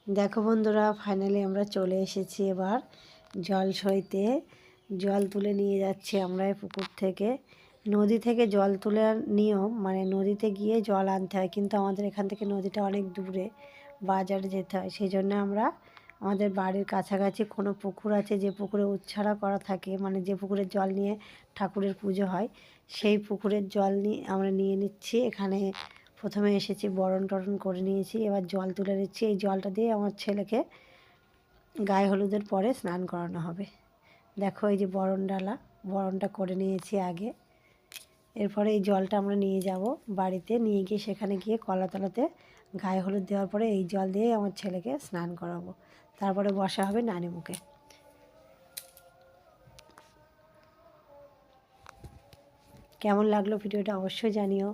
দেখো বন্ধুরা, ফাইনালি আমরা চলে এসেছি এবার জল সইতে। জল তুলে নিয়ে যাচ্ছি আমরা এই পুকুর থেকে। নদী থেকে জল তোলার নিয়ম মানে নদীতে গিয়ে জল আনতে হয়, কিন্তু আমাদের এখান থেকে নদীটা অনেক দূরে, বাজারে যেতে হয়। সেই জন্য আমরা আমাদের বাড়ির কাছাকাছি কোনো পুকুর আছে, যে পুকুরে উচ্ছারা করা থাকে, মানে যে পুকুরের জল নিয়ে ঠাকুরের পুজো হয়, সেই পুকুরের জল নিয়ে আমরা নিয়ে নিচ্ছি। এখানে প্রথমে এসেছি, বরণ টরণ করে নিয়েছি, এবার জল তুলে নিচ্ছি। এই জলটা দিয়ে আমার ছেলেকে গায়ে হলুদের পরে স্নান করানো হবে। দেখো এই যে বরণ ডালা, বরণটা করে নিয়েছি আগে। এরপরে এই জলটা আমরা নিয়ে যাব বাড়িতে, নিয়ে গিয়ে সেখানে গিয়ে কলাতলাতে গায়ে হলুদ দেওয়ার পরে এই জল দিয়ে আমার ছেলেকে স্নান করাবো। তারপরে বসা হবে নানি মুখে। কেমন লাগলো ভিডিওটা অবশ্যই জানিও।